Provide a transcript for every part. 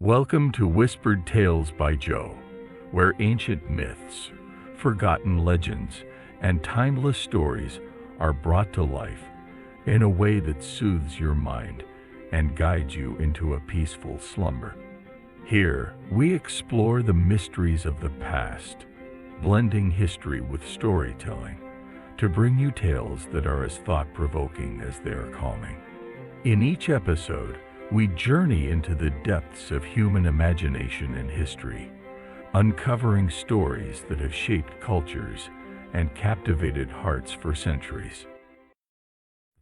Welcome to Whispered Tales by Joe, where ancient myths, forgotten legends, and timeless stories are brought to life in a way that soothes your mind and guides you into a peaceful slumber. Here, we explore the mysteries of the past, blending history with storytelling to bring you tales that are as thought-provoking as they are calming. In each episode, we journey into the depths of human imagination and history, uncovering stories that have shaped cultures and captivated hearts for centuries.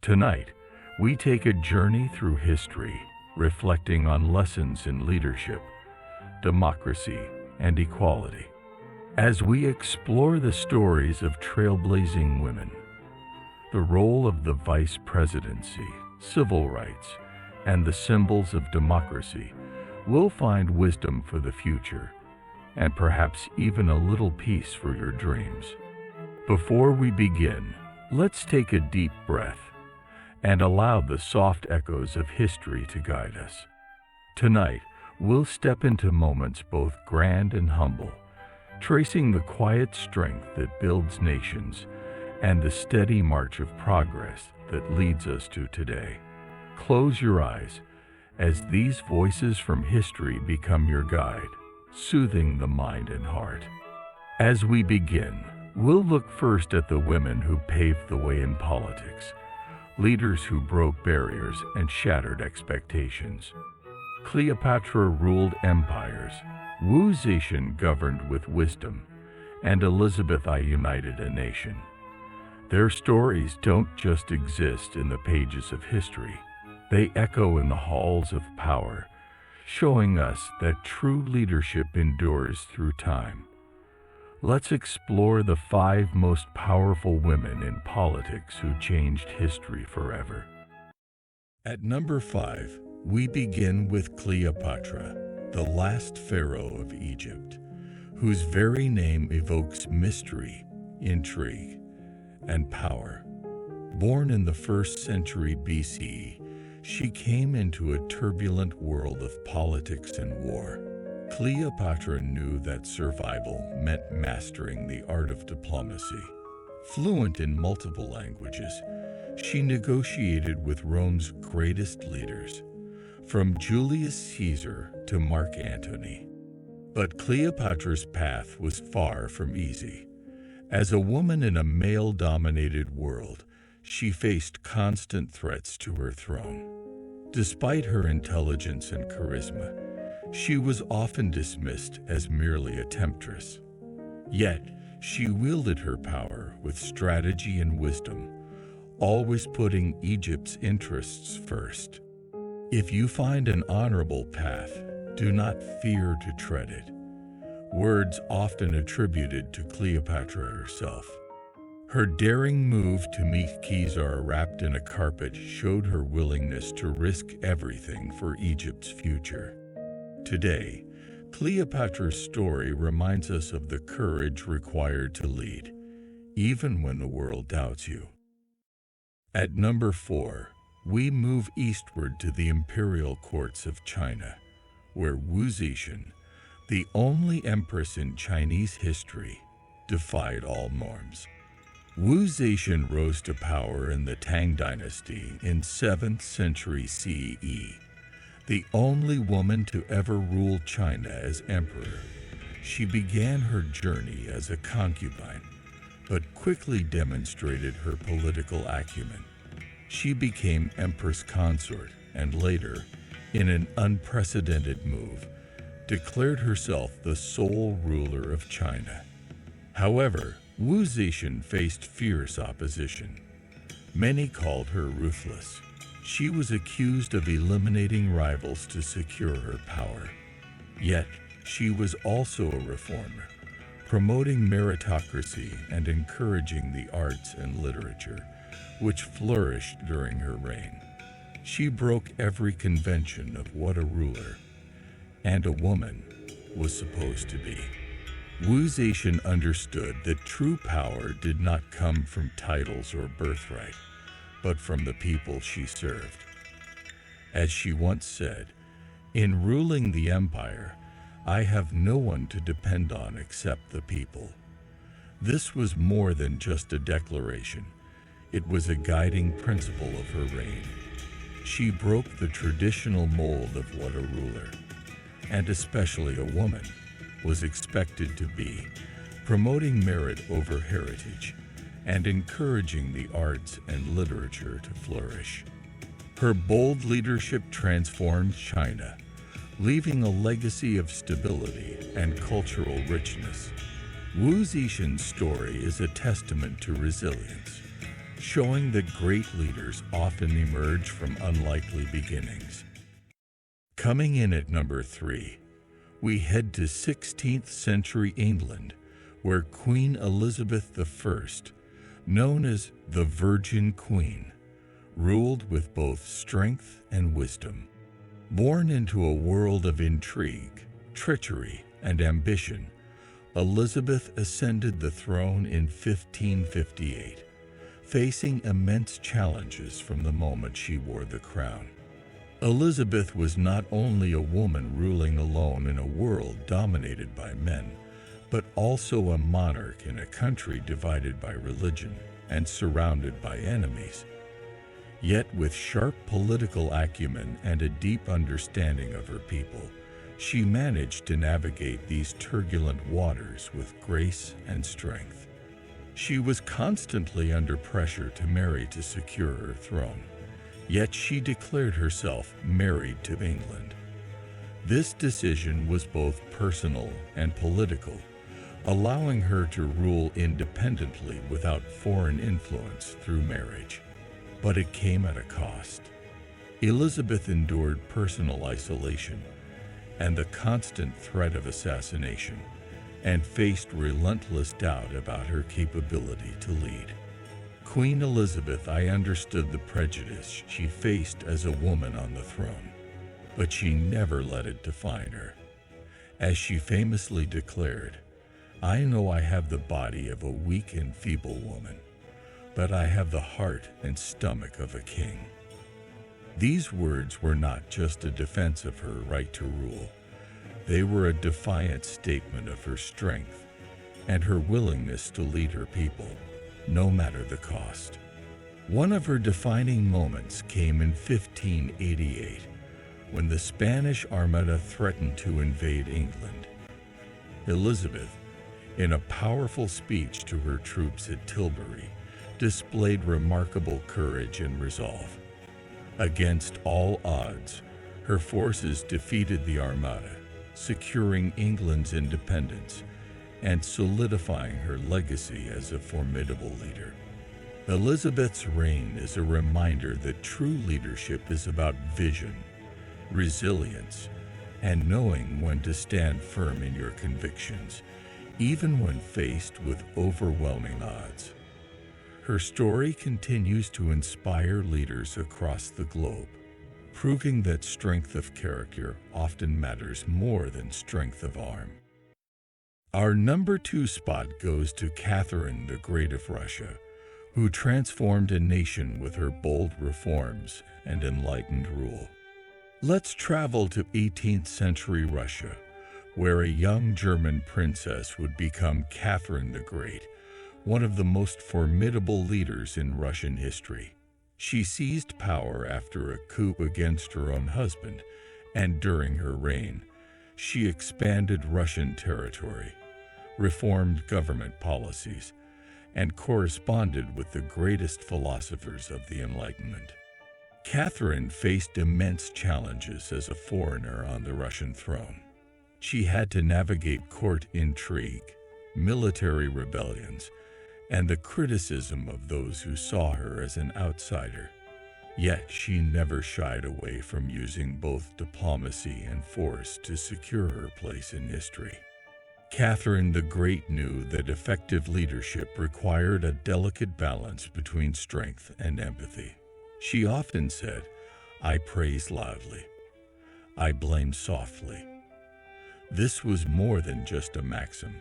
Tonight, we take a journey through history, reflecting on lessons in leadership, democracy, and equality. As we explore the stories of trailblazing women, the role of the vice presidency, civil rights, and the symbols of democracy, we'll find wisdom for the future, and perhaps even a little peace for your dreams. Before we begin, let's take a deep breath and allow the soft echoes of history to guide us. Tonight, we'll step into moments both grand and humble, tracing the quiet strength that builds nations and the steady march of progress that leads us to today. Close your eyes as these voices from history become your guide, soothing the mind and heart. As we begin, we'll look first at the women who paved the way in politics, leaders who broke barriers and shattered expectations. Cleopatra ruled empires, Wu Zetian governed with wisdom, and Elizabeth I united a nation. Their stories don't just exist in the pages of history. They echo in the halls of power, showing us that true leadership endures through time. Let's explore the 5 most powerful women in politics who changed history forever. At number 5, we begin with Cleopatra, the last pharaoh of Egypt, whose very name evokes mystery, intrigue, and power. Born in the 1st century BCE, she came into a turbulent world of politics and war. Cleopatra knew that survival meant mastering the art of diplomacy. Fluent in multiple languages, she negotiated with Rome's greatest leaders, from Julius Caesar to Mark Antony. But Cleopatra's path was far from easy. As a woman in a male-dominated world, she faced constant threats to her throne. Despite her intelligence and charisma, she was often dismissed as merely a temptress. Yet, she wielded her power with strategy and wisdom, always putting Egypt's interests first. If you find an honorable path, do not fear to tread it. Words often attributed to Cleopatra herself. Her daring move to meet Caesar wrapped in a carpet showed her willingness to risk everything for Egypt's future. Today, Cleopatra's story reminds us of the courage required to lead, even when the world doubts you. At number 4, we move eastward to the imperial courts of China, where Wu Zetian, the only empress in Chinese history, defied all norms. Wu Zetian rose to power in the Tang dynasty in 7th century CE. The only woman to ever rule China as emperor, she began her journey as a concubine, but quickly demonstrated her political acumen. She became empress consort and later, in an unprecedented move, declared herself the sole ruler of China. However, Wu Zetian faced fierce opposition. Many called her ruthless. She was accused of eliminating rivals to secure her power. Yet, she was also a reformer, promoting meritocracy and encouraging the arts and literature, which flourished during her reign. She broke every convention of what a ruler and a woman was supposed to be. Wu Zetian understood that true power did not come from titles or birthright, but from the people she served. As she once said, In ruling the empire, I have no one to depend on except the people. This was more than just a declaration. It was a guiding principle of her reign. She broke the traditional mold of what a ruler, and especially a woman, was expected to be, promoting merit over heritage and encouraging the arts and literature to flourish. Her bold leadership transformed China, leaving a legacy of stability and cultural richness. Wu Zixin's story is a testament to resilience, showing that great leaders often emerge from unlikely beginnings. Coming in at number 3, we head to 16th century England, where Queen Elizabeth I, known as the Virgin Queen, ruled with both strength and wisdom. Born into a world of intrigue, treachery, and ambition, Elizabeth ascended the throne in 1558, facing immense challenges from the moment she wore the crown. Elizabeth was not only a woman ruling alone in a world dominated by men, but also a monarch in a country divided by religion and surrounded by enemies. Yet with sharp political acumen and a deep understanding of her people, she managed to navigate these turbulent waters with grace and strength. She was constantly under pressure to marry to secure her throne, yet she declared herself married to England. This decision was both personal and political, allowing her to rule independently without foreign influence through marriage. But it came at a cost. Elizabeth endured personal isolation and the constant threat of assassination, and faced relentless doubt about her capability to lead. Queen Elizabeth, I understood the prejudice she faced as a woman on the throne, but she never let it define her. As she famously declared, "I know I have the body of a weak and feeble woman, but I have the heart and stomach of a king." These words were not just a defense of her right to rule. They were a defiant statement of her strength and her willingness to lead her people, no matter the cost. One of her defining moments came in 1588, when the Spanish Armada threatened to invade England. Elizabeth, in a powerful speech to her troops at Tilbury, displayed remarkable courage and resolve. Against all odds, her forces defeated the Armada, securing England's independence and solidifying her legacy as a formidable leader. Elizabeth's reign is a reminder that true leadership is about vision, resilience, and knowing when to stand firm in your convictions, even when faced with overwhelming odds. Her story continues to inspire leaders across the globe, proving that strength of character often matters more than strength of arm. Our number 2 spot goes to Catherine the Great of Russia, who transformed a nation with her bold reforms and enlightened rule. Let's travel to 18th century Russia, where a young German princess would become Catherine the Great, one of the most formidable leaders in Russian history. She seized power after a coup against her own husband, and during her reign, she expanded Russian territory, reformed government policies, and corresponded with the greatest philosophers of the Enlightenment. Catherine faced immense challenges as a foreigner on the Russian throne. She had to navigate court intrigue, military rebellions, and the criticism of those who saw her as an outsider. Yet she never shied away from using both diplomacy and force to secure her place in history. Catherine the Great knew that effective leadership required a delicate balance between strength and empathy. She often said, "I praise loudly, I blame softly." This was more than just a maxim.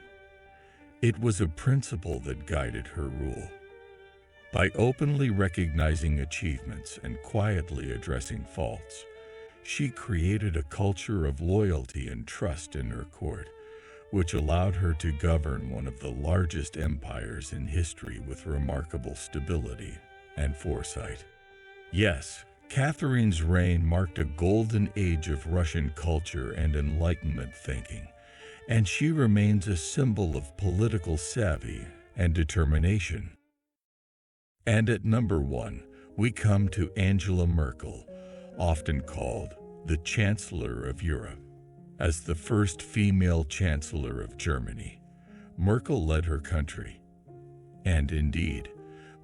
It was a principle that guided her rule. By openly recognizing achievements and quietly addressing faults, She created a culture of loyalty and trust in her court, which allowed her to govern one of the largest empires in history with remarkable stability and foresight. Yes, Catherine's reign marked a golden age of Russian culture and Enlightenment thinking, and she remains a symbol of political savvy and determination. And at number 1, we come to Angela Merkel, often called the Chancellor of Europe. As the first female Chancellor of Germany, Merkel led her country, and indeed,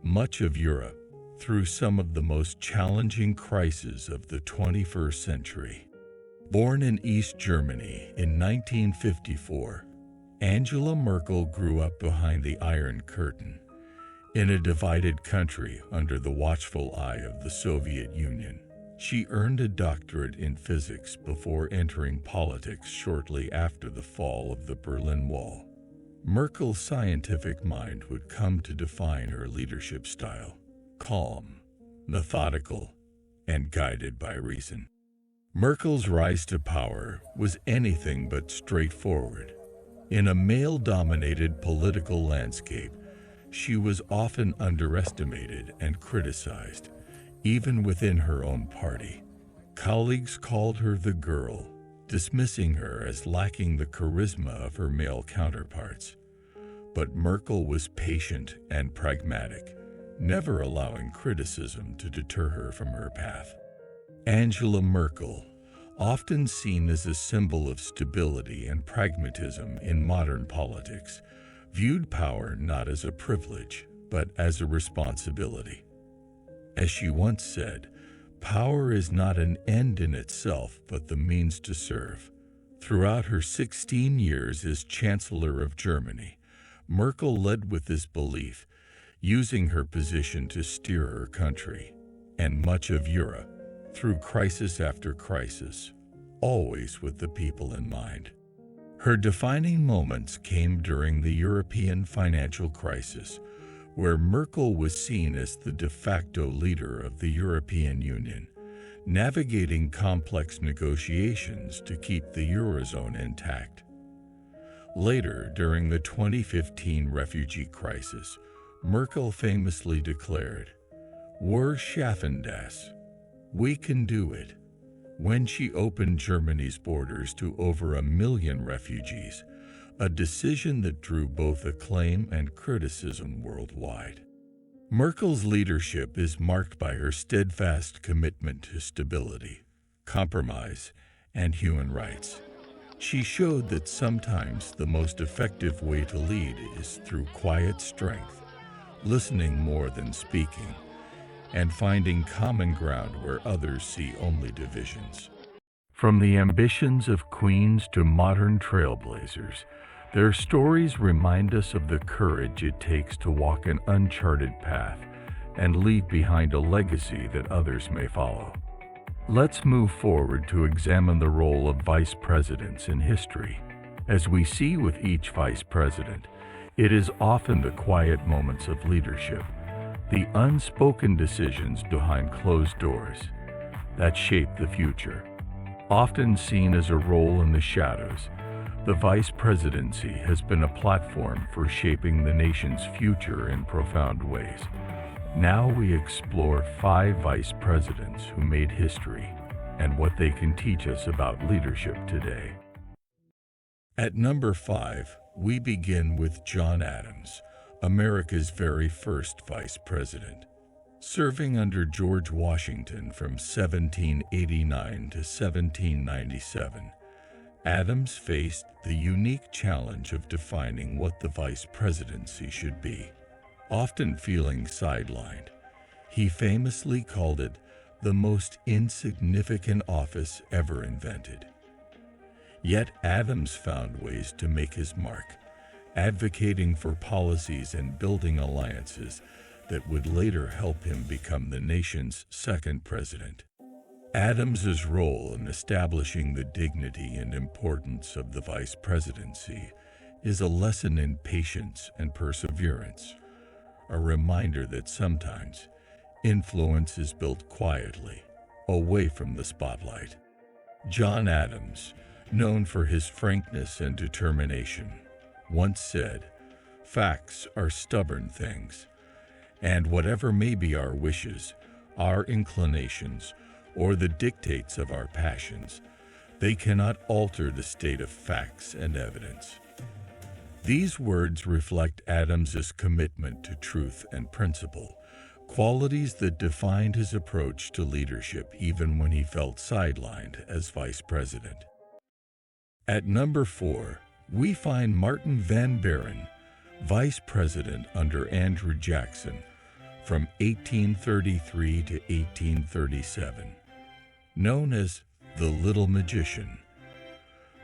much of Europe, through some of the most challenging crises of the 21st century. Born in East Germany in 1954, Angela Merkel grew up behind the Iron Curtain, in a divided country under the watchful eye of the Soviet Union. She earned a doctorate in physics before entering politics shortly after the fall of the Berlin Wall. Merkel's scientific mind would come to define her leadership style: calm, methodical, and guided by reason. Merkel's rise to power was anything but straightforward. In a male-dominated political landscape, she was often underestimated and criticized, even within her own party. Colleagues called her the girl, dismissing her as lacking the charisma of her male counterparts. But Merkel was patient and pragmatic, never allowing criticism to deter her from her path. Angela Merkel, often seen as a symbol of stability and pragmatism in modern politics, viewed power not as a privilege, but as a responsibility. As she once said, "Power is not an end in itself, but the means to serve." Throughout her 16 years as Chancellor of Germany, Merkel led with this belief, using her position to steer her country, and much of Europe, through crisis after crisis, always with the people in mind. Her defining moments came during the European financial crisis, where Merkel was seen as the de facto leader of the European Union, navigating complex negotiations to keep the Eurozone intact. Later, during the 2015 refugee crisis, Merkel famously declared, "Wir schaffen das. We can do it," when she opened Germany's borders to over 1 million refugees, a decision that drew both acclaim and criticism worldwide. Merkel's leadership is marked by her steadfast commitment to stability, compromise, and human rights. She showed that sometimes the most effective way to lead is through quiet strength, listening more than speaking, and finding common ground where others see only divisions. From the ambitions of queens to modern trailblazers, their stories remind us of the courage it takes to walk an uncharted path and leave behind a legacy that others may follow. Let's move forward to examine the role of vice presidents in history. As we see with each vice president, it is often the quiet moments of leadership, the unspoken decisions behind closed doors, that shape the future. Often seen as a role in the shadows, the vice presidency has been a platform for shaping the nation's future in profound ways. Now we explore 5 vice presidents who made history and what they can teach us about leadership today. At number 5, we begin with John Adams, America's very first vice president. Serving under George Washington from 1789 to 1797, Adams faced the unique challenge of defining what the vice presidency should be. Often feeling sidelined, he famously called it the most insignificant office ever invented. Yet Adams found ways to make his mark, advocating for policies and building alliances that would later help him become the nation's second president. Adams's role in establishing the dignity and importance of the vice presidency is a lesson in patience and perseverance, a reminder that sometimes influence is built quietly, away from the spotlight. John Adams, known for his frankness and determination, once said, "Facts are stubborn things, and whatever may be our wishes, our inclinations, or the dictates of our passions, they cannot alter the state of facts and evidence." These words reflect Adams's commitment to truth and principle, qualities that defined his approach to leadership even when he felt sidelined as vice president. At number 4, we find Martin Van Buren, vice president under Andrew Jackson from 1833 to 1837. Known as the Little Magician,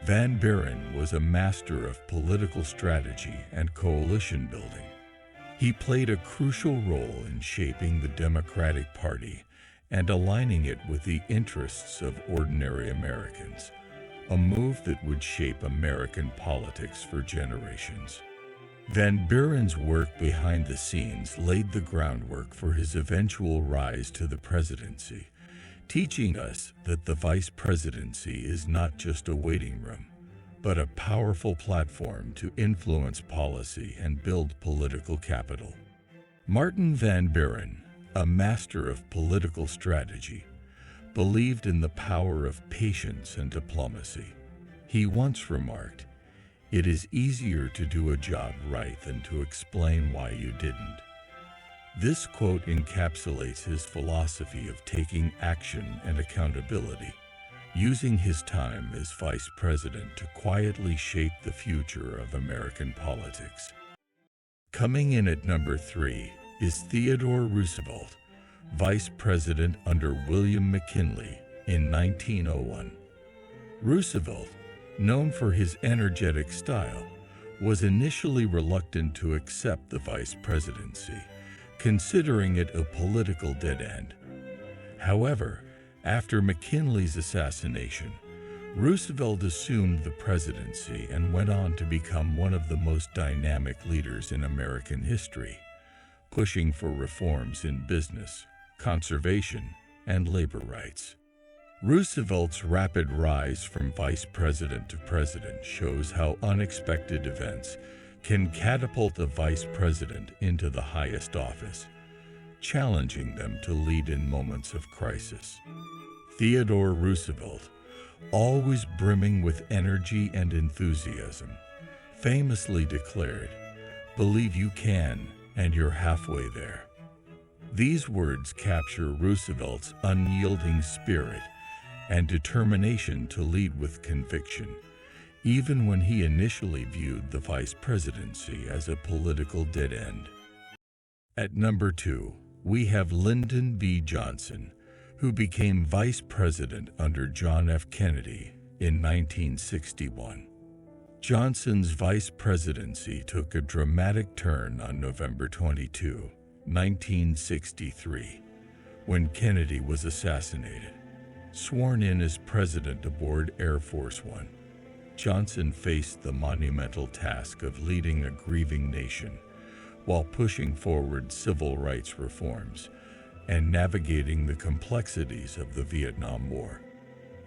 Van Buren was a master of political strategy and coalition building. He played a crucial role in shaping the Democratic Party and aligning it with the interests of ordinary Americans, a move that would shape American politics for generations. Van Buren's work behind the scenes laid the groundwork for his eventual rise to the presidency, teaching us that the vice presidency is not just a waiting room, but a powerful platform to influence policy and build political capital. Martin Van Buren, a master of political strategy, believed in the power of patience and diplomacy. He once remarked, "It is easier to do a job right than to explain why you didn't." This quote encapsulates his philosophy of taking action and accountability, using his time as vice president to quietly shape the future of American politics. Coming in at number 3 is Theodore Roosevelt, vice president under William McKinley in 1901. Roosevelt, known for his energetic style, was initially reluctant to accept the vice presidency, considering it a political dead end. However, after McKinley's assassination, Roosevelt assumed the presidency and went on to become one of the most dynamic leaders in American history, pushing for reforms in business, conservation, and labor rights. Roosevelt's rapid rise from vice president to president shows how unexpected events can catapult a vice president into the highest office, challenging them to lead in moments of crisis. Theodore Roosevelt, always brimming with energy and enthusiasm, famously declared, "Believe you can, and you're halfway there." These words capture Roosevelt's unyielding spirit and determination to lead with conviction, even when he initially viewed the vice presidency as a political dead end. At number 2, we have Lyndon B. Johnson, who became vice president under John F. Kennedy in 1961. Johnson's vice presidency took a dramatic turn on November 22, 1963, when Kennedy was assassinated. Sworn in as president aboard Air Force One, Johnson faced the monumental task of leading a grieving nation while pushing forward civil rights reforms and navigating the complexities of the Vietnam War.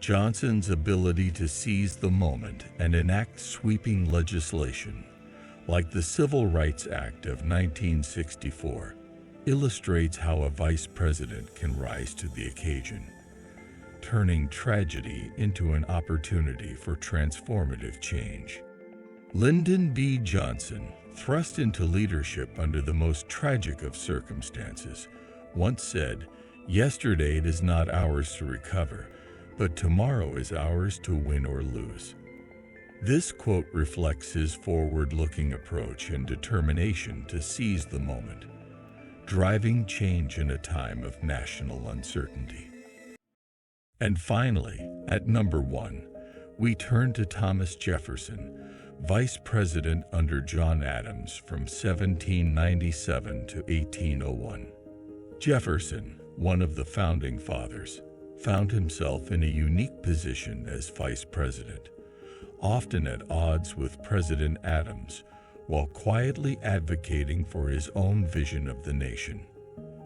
Johnson's ability to seize the moment and enact sweeping legislation, like the Civil Rights Act of 1964, illustrates how a vice president can rise to the occasion, turning tragedy into an opportunity for transformative change. Lyndon B. Johnson, thrust into leadership under the most tragic of circumstances, once said, "Yesterday it is not ours to recover, but tomorrow is ours to win or lose." This quote reflects his forward-looking approach and determination to seize the moment, driving change in a time of national uncertainty. And finally, at number 1, we turn to Thomas Jefferson, vice president under John Adams from 1797 to 1801. Jefferson, one of the founding fathers, found himself in a unique position as vice president, often at odds with President Adams, while quietly advocating for his own vision of the nation.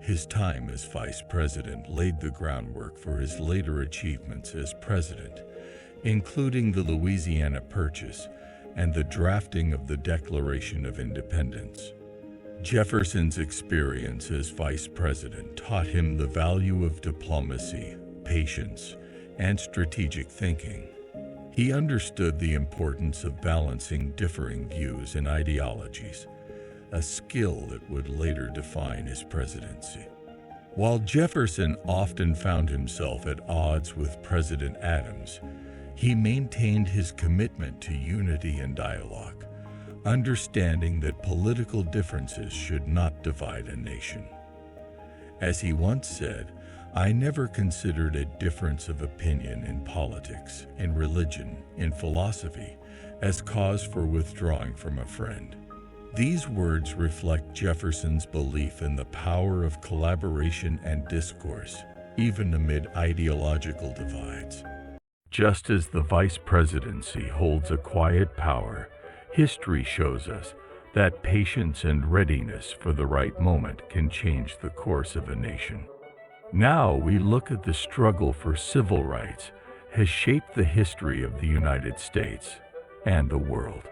His time as vice president laid the groundwork for his later achievements as president, including the Louisiana Purchase and the drafting of the Declaration of Independence. Jefferson's experience as vice president taught him the value of diplomacy, patience, and strategic thinking. He understood the importance of balancing differing views and ideologies, a skill that would later define his presidency. While Jefferson often found himself at odds with President Adams, he maintained his commitment to unity and dialogue, understanding that political differences should not divide a nation. As he once said, "I never considered a difference of opinion in politics, in religion, in philosophy, as cause for withdrawing from a friend." These words reflect Jefferson's belief in the power of collaboration and discourse, even amid ideological divides. Just as the vice presidency holds a quiet power, history shows us that patience and readiness for the right moment can change the course of a nation. Now we look at the struggle for civil rights has shaped the history of the United States and the world.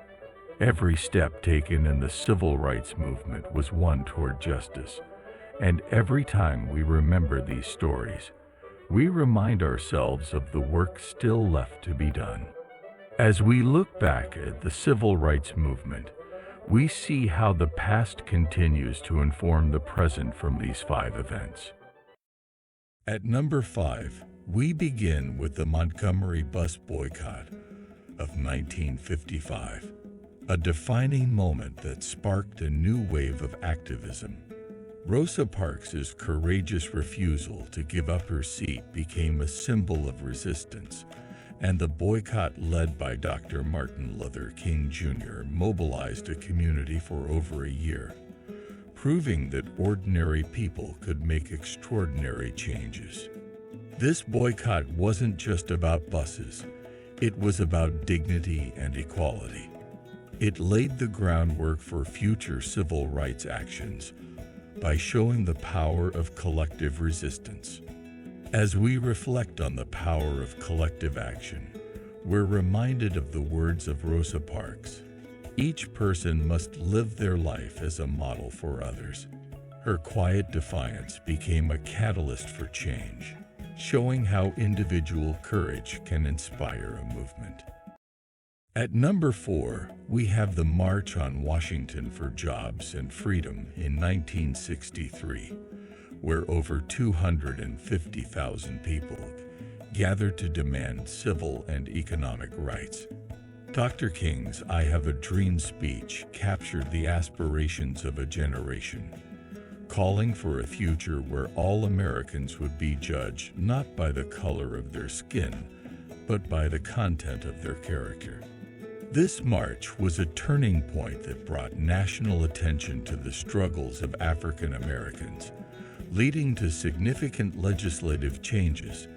Every step taken in the civil rights movement was one toward justice, and every time we remember these stories, we remind ourselves of the work still left to be done. As we look back at the civil rights movement, we see how the past continues to inform the present from these 5 events. At number 5, we begin with the Montgomery bus boycott of 1955, a defining moment that sparked a new wave of activism. Rosa Parks' courageous refusal to give up her seat became a symbol of resistance, and the boycott led by Dr. Martin Luther King Jr. mobilized a community for over a year, proving that ordinary people could make extraordinary changes. This boycott wasn't just about buses, it was about dignity and equality. It laid the groundwork for future civil rights actions by showing the power of collective resistance. As we reflect on the power of collective action, we're reminded of the words of Rosa Parks. Each person must live their life as a model for others. Her quiet defiance became a catalyst for change, showing how individual courage can inspire a movement. At number 4, we have the March on Washington for Jobs and Freedom in 1963, where over 250,000 people gathered to demand civil and economic rights. Dr. King's "I Have a Dream" speech captured the aspirations of a generation, calling for a future where all Americans would be judged not by the color of their skin, but by the content of their character. This march was a turning point that brought national attention to the struggles of African Americans, leading to significant legislative changes,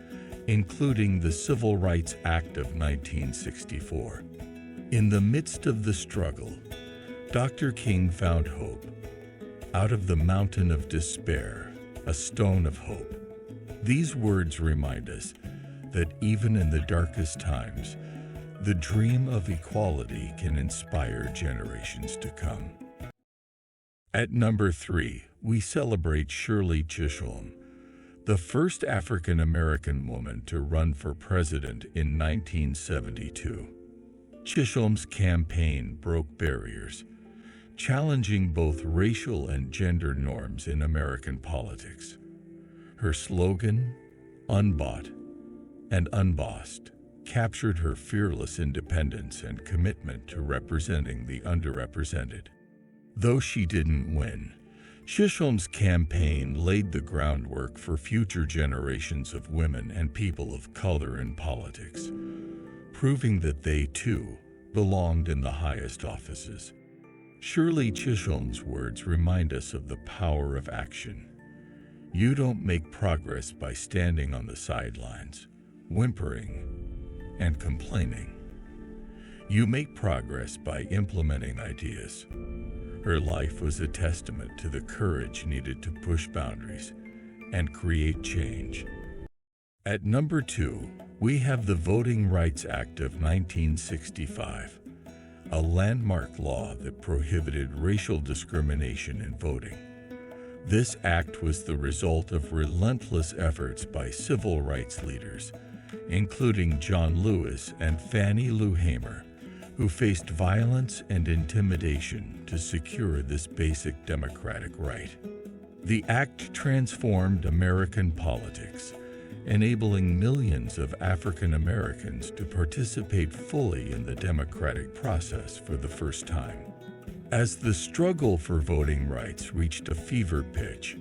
including the Civil Rights Act of 1964. In the midst of the struggle, Dr. King found hope. Out of the mountain of despair, a stone of hope. These words remind us that even in the darkest times, the dream of equality can inspire generations to come. At number 3, we celebrate Shirley Chisholm, the first African American woman to run for president in 1972. Chisholm's campaign broke barriers, challenging both racial and gender norms in American politics. Her slogan, "Unbought and Unbossed," captured her fearless independence and commitment to representing the underrepresented. Though she didn't win, Chisholm's campaign laid the groundwork for future generations of women and people of color in politics, proving that they, too, belonged in the highest offices. Shirley Chisholm's words remind us of the power of action. You don't make progress by standing on the sidelines, whimpering, and complaining. You make progress by implementing ideas. Her life was a testament to the courage needed to push boundaries and create change. At number 2, we have the Voting Rights Act of 1965, a landmark law that prohibited racial discrimination in voting. This act was the result of relentless efforts by civil rights leaders, including John Lewis and Fannie Lou Hamer, who faced violence and intimidation to secure this basic democratic right. The act transformed American politics, enabling millions of African Americans to participate fully in the democratic process for the first time. As the struggle for voting rights reached a fever pitch,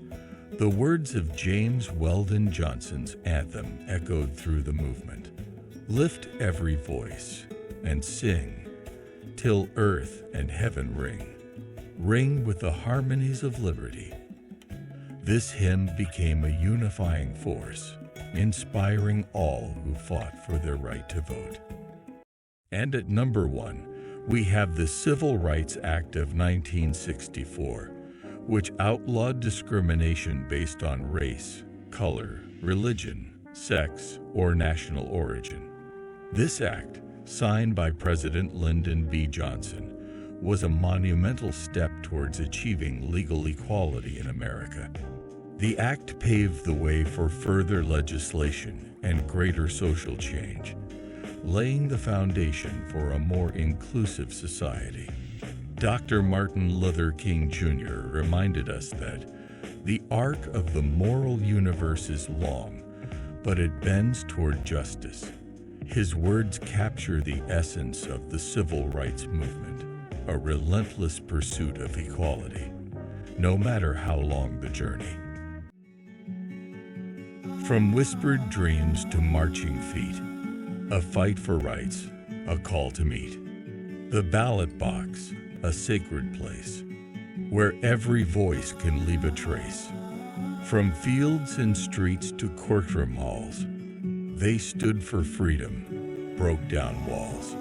the words of James Weldon Johnson's anthem echoed through the movement. Lift every voice and sing, till earth and heaven ring, ring with the harmonies of liberty. This hymn became a unifying force, inspiring all who fought for their right to vote. And at number 1, we have the Civil Rights Act of 1964, which outlawed discrimination based on race, color, religion, sex, or national origin. This act, signed by President Lyndon B. Johnson, was a monumental step towards achieving legal equality in America. The act paved the way for further legislation and greater social change, laying the foundation for a more inclusive society. Dr. Martin Luther King Jr. reminded us that the arc of the moral universe is long, but it bends toward justice. His words capture the essence of the civil rights movement, a relentless pursuit of equality, no matter how long the journey. From whispered dreams to marching feet, a fight for rights, a call to meet. The ballot box, a sacred place, where every voice can leave a trace. From fields and streets to courtroom halls, they stood for freedom, broke down walls.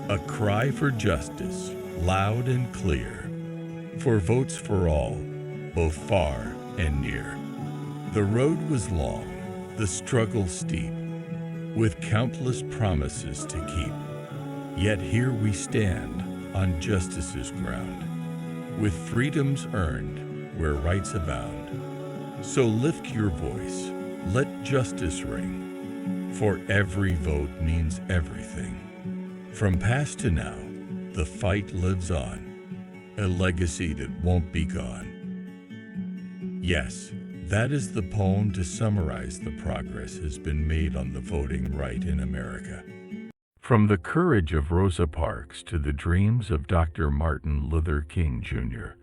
A cry for justice, loud and clear, for votes for all, both far and near. The road was long, the struggle steep, with countless promises to keep. Yet here we stand on justice's ground, with freedoms earned where rights abound. So lift your voice, let justice ring, for every vote means everything. From past to now, the fight lives on, a legacy that won't be gone. Yes, that is the poem to summarize the progress has been made on the voting right in America. From the courage of Rosa Parks to the dreams of Dr. Martin Luther King Jr.,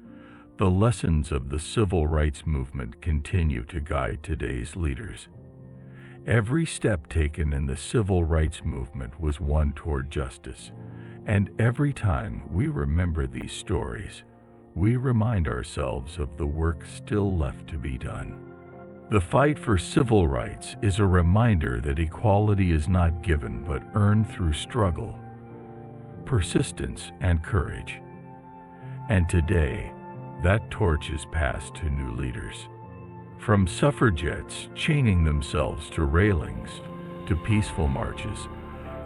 the lessons of the civil rights movement continue to guide today's leaders. Every step taken in the civil rights movement was one toward justice, and every time we remember these stories, we remind ourselves of the work still left to be done. The fight for civil rights is a reminder that equality is not given but earned through struggle, persistence, and courage. And today, that torch is passed to new leaders. From suffragettes chaining themselves to railings to peaceful marches,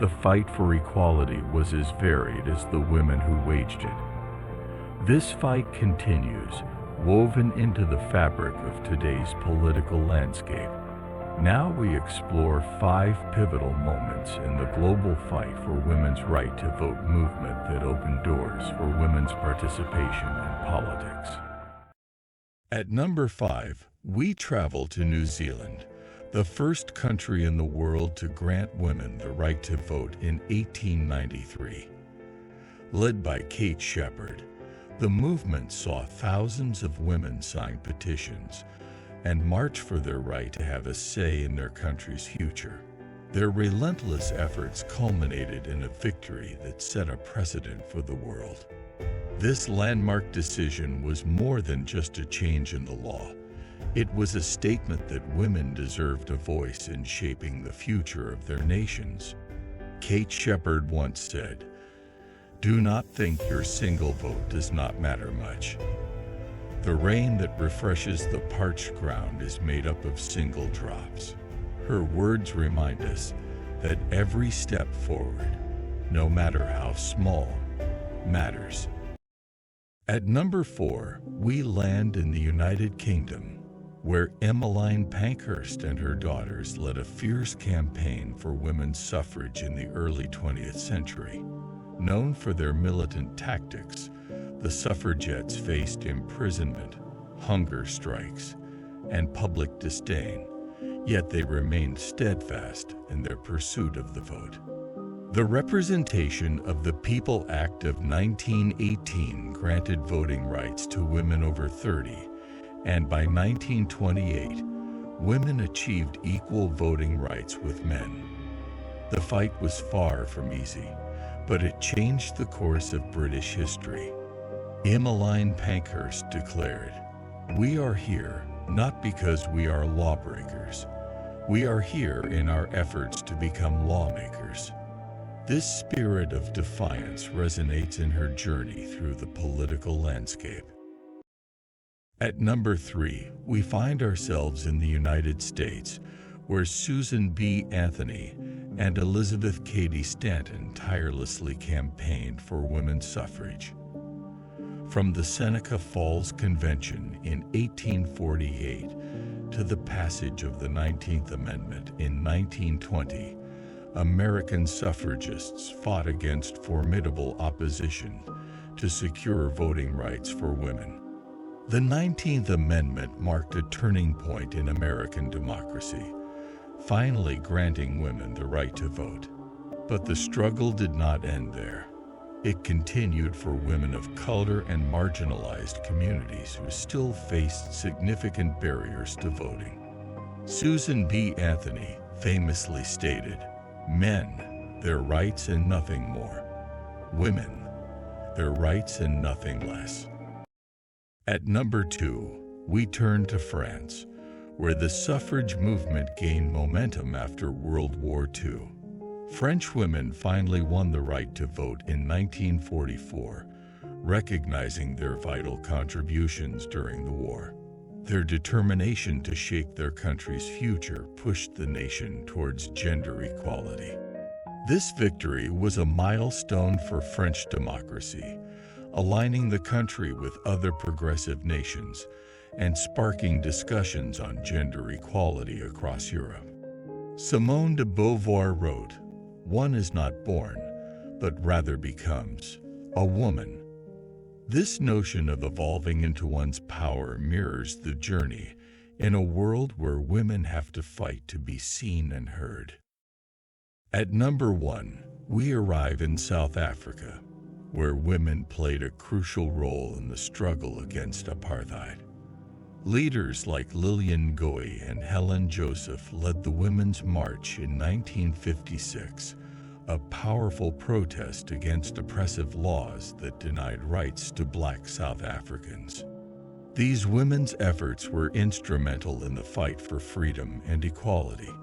the fight for equality was as varied as the women who waged it. This fight continues, woven into the fabric of today's political landscape. Now we explore 5 pivotal moments in the global fight for women's right to vote movement that opened doors for women's participation in politics. At number 5, we travel to New Zealand, the first country in the world to grant women the right to vote in 1893. Led by Kate Shepherd, the movement saw thousands of women sign petitions and march for their right to have a say in their country's future. Their relentless efforts culminated in a victory that set a precedent for the world. This landmark decision was more than just a change in the law. It was a statement that women deserved a voice in shaping the future of their nations. Kate Shepherd once said, Do not think your single vote does not matter much. The rain that refreshes the parched ground is made up of single drops. Her words remind us that every step forward, no matter how small, matters. At number 4, we land in the United Kingdom, where Emmeline Pankhurst and her daughters led a fierce campaign for women's suffrage in the early 20th century. Known for their militant tactics, the suffragettes faced imprisonment, hunger strikes, and public disdain, yet they remained steadfast in their pursuit of the vote. The Representation of the People Act of 1918 granted voting rights to women over 30, and by 1928, women achieved equal voting rights with men. The fight was far from easy, but it changed the course of British history. Emmeline Pankhurst declared, "We are here not because we are lawbreakers. We are here in our efforts to become lawmakers." This spirit of defiance resonates in her journey through the political landscape. At number 3, we find ourselves in the United States, where Susan B. Anthony and Elizabeth Cady Stanton tirelessly campaigned for women's suffrage. From the Seneca Falls Convention in 1848 to the passage of the 19th Amendment in 1920, American suffragists fought against formidable opposition to secure voting rights for women. The 19th Amendment marked a turning point in American democracy, finally granting women the right to vote. But the struggle did not end there. It continued for women of color and marginalized communities who still faced significant barriers to voting. Susan B. Anthony famously stated, "Men, their rights and nothing more. Women, their rights and nothing less." At number 2, we turn to France, where the suffrage movement gained momentum after World War II. French women finally won the right to vote in 1944, recognizing their vital contributions during the war. Their determination to shape their country's future pushed the nation towards gender equality. This victory was a milestone for French democracy, aligning the country with other progressive nations and sparking discussions on gender equality across Europe. Simone de Beauvoir wrote, "One is not born, but rather becomes a woman." This notion of evolving into one's power mirrors the journey in a world where women have to fight to be seen and heard. At number 1, we arrive in South Africa, where women played a crucial role in the struggle against apartheid. Leaders like Lillian Ngoyi and Helen Joseph led the Women's March in 1956, a powerful protest against oppressive laws that denied rights to Black South Africans. These women's efforts were instrumental in the fight for freedom and equality,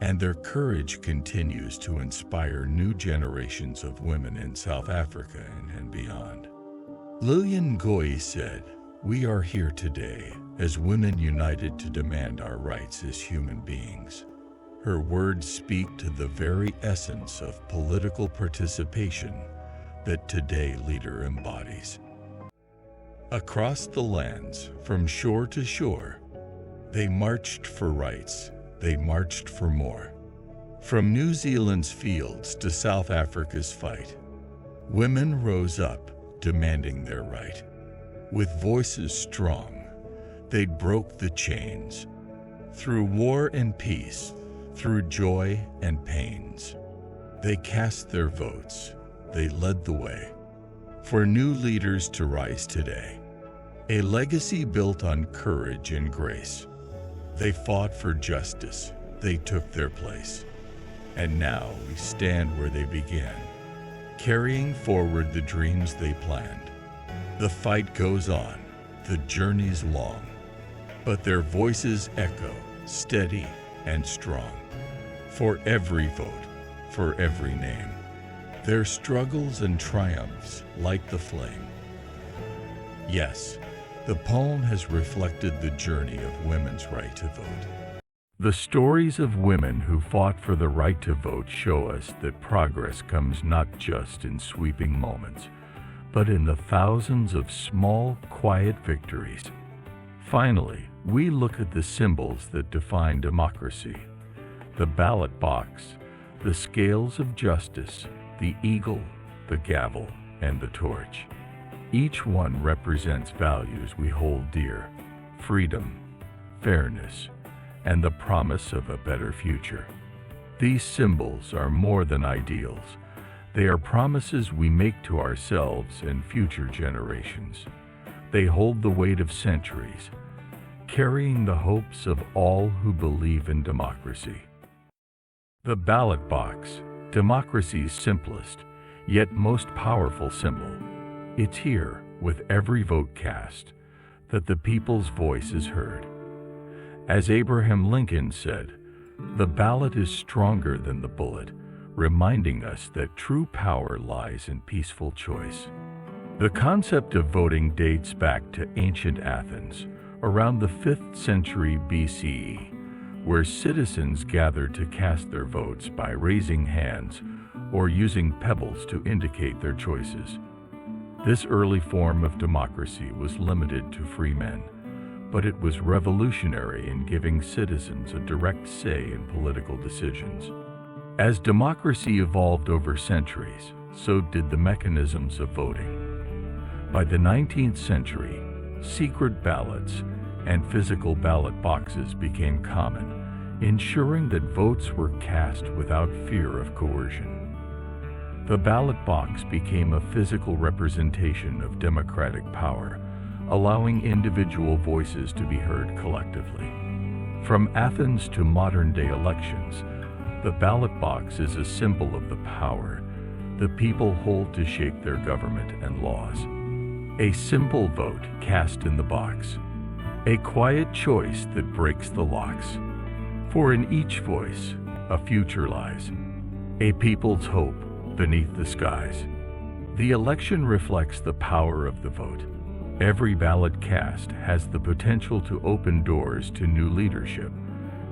and their courage continues to inspire new generations of women in South Africa and beyond. Lillian Ngoyi said, "We are here today as women united to demand our rights as human beings." Her words speak to the very essence of political participation that today's leader embodies. Across the lands, from shore to shore, they marched for rights, they marched for more. From New Zealand's fields to South Africa's fight, women rose up, demanding their right. With voices strong, they broke the chains. Through war and peace, through joy and pains, they cast their votes, they led the way. For new leaders to rise today, a legacy built on courage and grace. They fought for justice, they took their place. And now we stand where they began, carrying forward the dreams they planned. The fight goes on, the journey's long, but their voices echo, steady and strong. For every vote, for every name, their struggles and triumphs light the flame. Yes, the poem has reflected the journey of women's right to vote. The stories of women who fought for the right to vote show us that progress comes not just in sweeping moments, but in the thousands of small, quiet victories. Finally, we look at the symbols that define democracy: the ballot box, the scales of justice, the eagle, the gavel, and the torch. Each one represents values we hold dear: freedom, fairness, and the promise of a better future. These symbols are more than ideals. They are promises we make to ourselves and future generations. They hold the weight of centuries, carrying the hopes of all who believe in democracy. The ballot box, democracy's simplest, yet most powerful symbol. It's here, with every vote cast, that the people's voice is heard. As Abraham Lincoln said, "The ballot is stronger than the bullet," reminding us that true power lies in peaceful choice. The concept of voting dates back to ancient Athens, around the 5th century BCE, where citizens gathered to cast their votes by raising hands or using pebbles to indicate their choices. This early form of democracy was limited to free men, but it was revolutionary in giving citizens a direct say in political decisions. As democracy evolved over centuries, so did the mechanisms of voting. By the 19th century, secret ballots and physical ballot boxes became common, ensuring that votes were cast without fear of coercion. The ballot box became a physical representation of democratic power, allowing individual voices to be heard collectively. From Athens to modern-day elections, the ballot box is a symbol of the power the people hold to shape their government and laws. A simple vote cast in the box, a quiet choice that breaks the locks. For in each voice, a future lies, a people's hope beneath the skies. The election reflects the power of the vote. Every ballot cast has the potential to open doors to new leadership,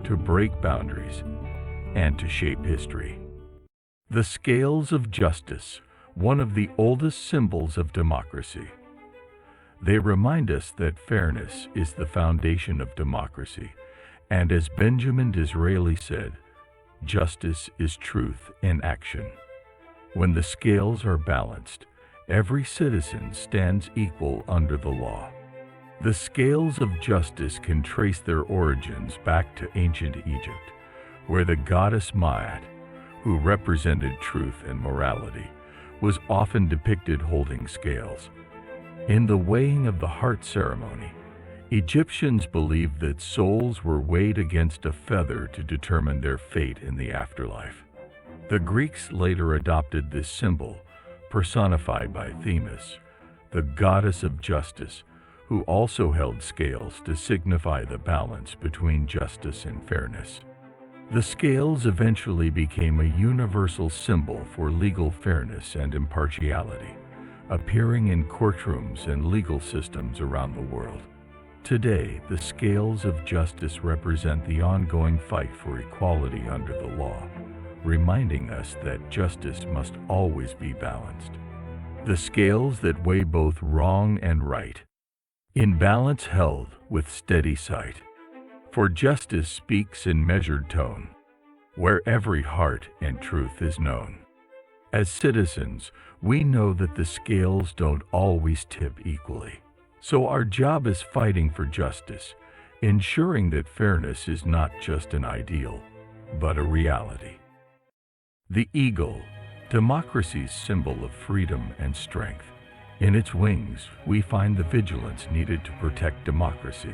to break boundaries, and to shape history. The scales of justice, one of the oldest symbols of democracy. They remind us that fairness is the foundation of democracy, and as Benjamin Disraeli said, justice is truth in action. When the scales are balanced, every citizen stands equal under the law. The scales of justice can trace their origins back to ancient Egypt, where the goddess Maat, who represented truth and morality, was often depicted holding scales. In the weighing of the heart ceremony, Egyptians believed that souls were weighed against a feather to determine their fate in the afterlife. The Greeks later adopted this symbol, personified by Themis, the goddess of justice, who also held scales to signify the balance between justice and fairness. The scales eventually became a universal symbol for legal fairness and impartiality, appearing in courtrooms and legal systems around the world. Today, the scales of justice represent the ongoing fight for equality under the law, reminding us that justice must always be balanced. The scales that weigh both wrong and right, in balance held with steady sight. For justice speaks in measured tone, where every heart and truth is known. As citizens, we know that the scales don't always tip equally. So our job is fighting for justice, ensuring that fairness is not just an ideal, but a reality. The eagle, democracy's symbol of freedom and strength. In its wings, we find the vigilance needed to protect democracy.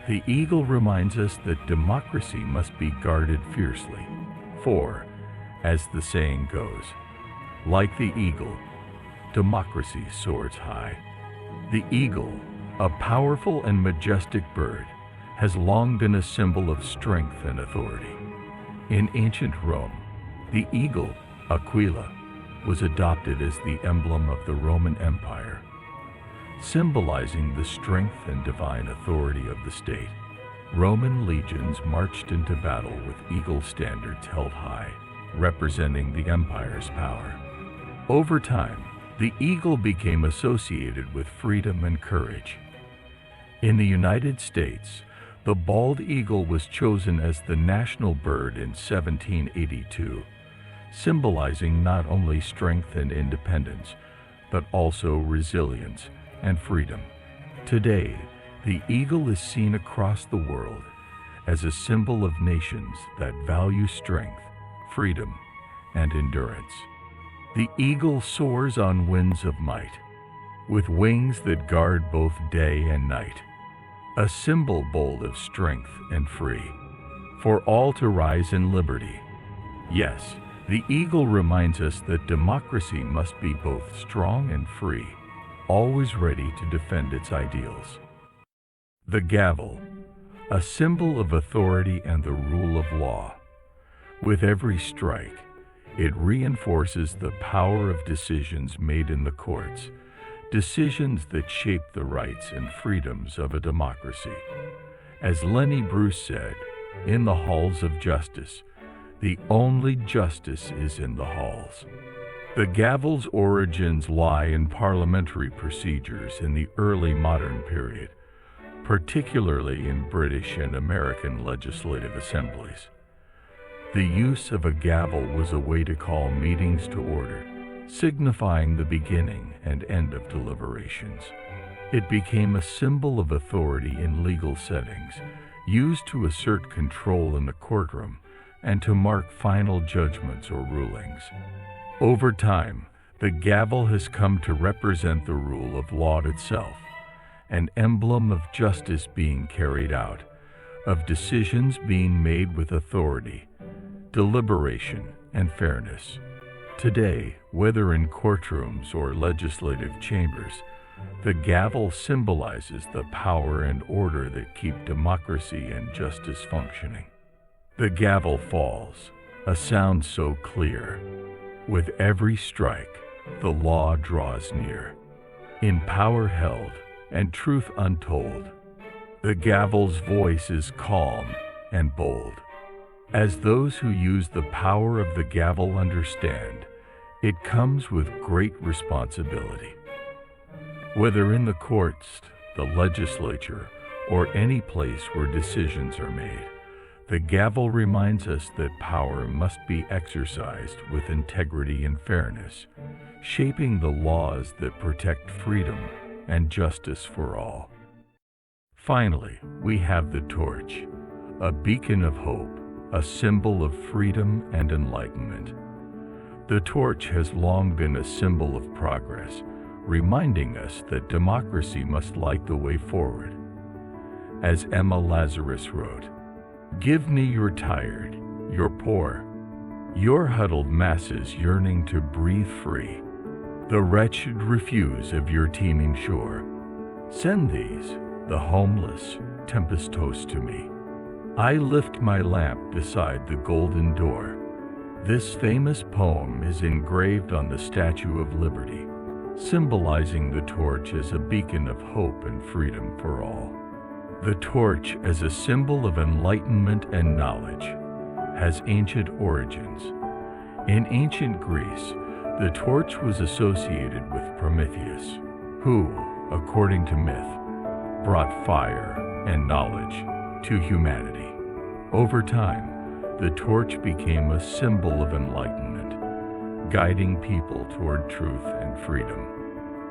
The eagle reminds us that democracy must be guarded fiercely, for, as the saying goes, like the eagle, democracy soars high. The eagle, a powerful and majestic bird, has long been a symbol of strength and authority. In ancient Rome, the eagle, Aquila, was adopted as the emblem of the Roman Empire, symbolizing the strength and divine authority of the state. Roman legions marched into battle with eagle standards held high, representing the empire's power. Over time, the eagle became associated with freedom and courage. In the United States, the bald eagle was chosen as the national bird in 1782, symbolizing not only strength and independence, but also resilience and freedom. Today, the eagle is seen across the world as a symbol of nations that value strength, freedom, and endurance. The eagle soars on wings of might, with wings that guard both day and night, a symbol bold of strength and free, for all to rise in liberty. Yes, the eagle reminds us that democracy must be both strong and free, always ready to defend its ideals. The gavel, a symbol of authority and the rule of law. With every strike, it reinforces the power of decisions made in the courts, decisions that shape the rights and freedoms of a democracy. As Lenny Bruce said, in the halls of justice, the only justice is in the halls. The gavel's origins lie in parliamentary procedures in the early modern period, particularly in British and American legislative assemblies. The use of a gavel was a way to call meetings to order, signifying the beginning and end of deliberations. It became a symbol of authority in legal settings, used to assert control in the courtroom and to mark final judgments or rulings. Over time, the gavel has come to represent the rule of law itself, an emblem of justice being carried out, of decisions being made with authority, deliberation, and fairness. Today, whether in courtrooms or legislative chambers, the gavel symbolizes the power and order that keep democracy and justice functioning. The gavel falls, a sound so clear. With every strike, the law draws near. In power held and truth untold, the gavel's voice is calm and bold. As those who use the power of the gavel understand, it comes with great responsibility. Whether in the courts, the legislature, or any place where decisions are made, the gavel reminds us that power must be exercised with integrity and fairness, shaping the laws that protect freedom and justice for all. Finally, we have the torch, a beacon of hope, a symbol of freedom and enlightenment. The torch has long been a symbol of progress, reminding us that democracy must light the way forward. As Emma Lazarus wrote, "Give me your tired, your poor, your huddled masses yearning to breathe free, the wretched refuse of your teeming shore. Send these, the homeless, tempest toast to me. I lift my lamp beside the golden door." This famous poem is engraved on the Statue of Liberty, symbolizing the torch as a beacon of hope and freedom for all. The torch, as a symbol of enlightenment and knowledge, has ancient origins. In ancient Greece, the torch was associated with Prometheus, who, according to myth, brought fire and knowledge to humanity. Over time, the torch became a symbol of enlightenment, guiding people toward truth and freedom.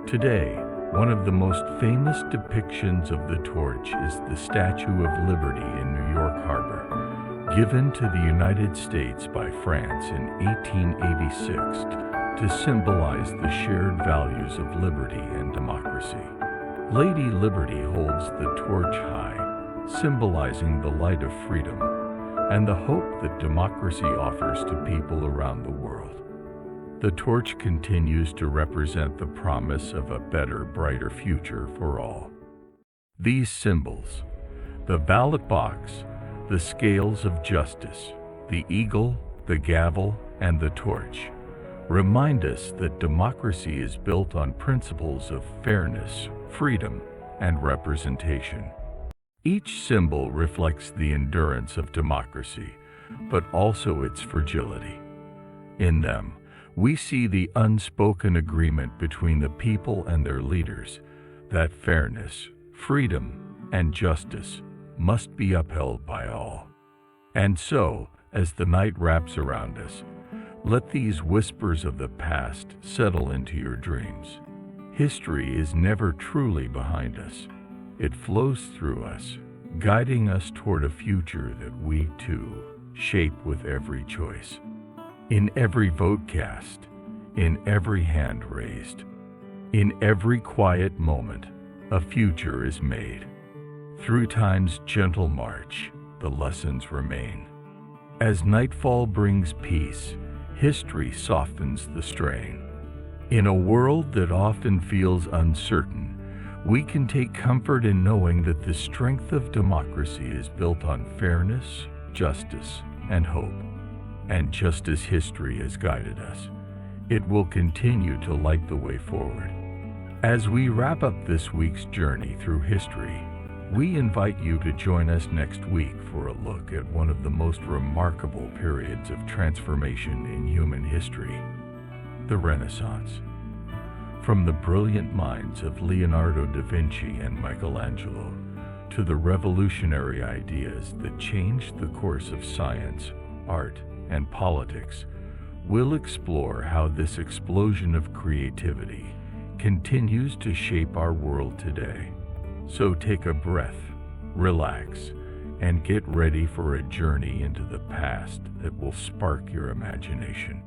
Today, one of the most famous depictions of the torch is the Statue of Liberty in New York Harbor, given to the United States by France in 1886 to symbolize the shared values of liberty and democracy. Lady Liberty holds the torch high, symbolizing the light of freedom and the hope that democracy offers to people around the world. The torch continues to represent the promise of a better, brighter future for all. These symbols, the ballot box, the scales of justice, the eagle, the gavel, and the torch, remind us that democracy is built on principles of fairness, freedom, and representation. Each symbol reflects the endurance of democracy, but also its fragility. In them, we see the unspoken agreement between the people and their leaders that fairness, freedom, and justice must be upheld by all. And so, as the night wraps around us, let these whispers of the past settle into your dreams. History is never truly behind us. It flows through us, guiding us toward a future that we, too, shape with every choice. In every vote cast, in every hand raised, in every quiet moment, a future is made. Through time's gentle march, the lessons remain. As nightfall brings peace, history softens the strain. In a world that often feels uncertain, we can take comfort in knowing that the strength of democracy is built on fairness, justice, and hope. And just as history has guided us, it will continue to light the way forward. As we wrap up this week's journey through history, we invite you to join us next week for a look at one of the most remarkable periods of transformation in human history, the Renaissance. From the brilliant minds of Leonardo da Vinci and Michelangelo to the revolutionary ideas that changed the course of science, art, and politics, we'll explore how this explosion of creativity continues to shape our world today. So take a breath, relax, and get ready for a journey into the past that will spark your imagination.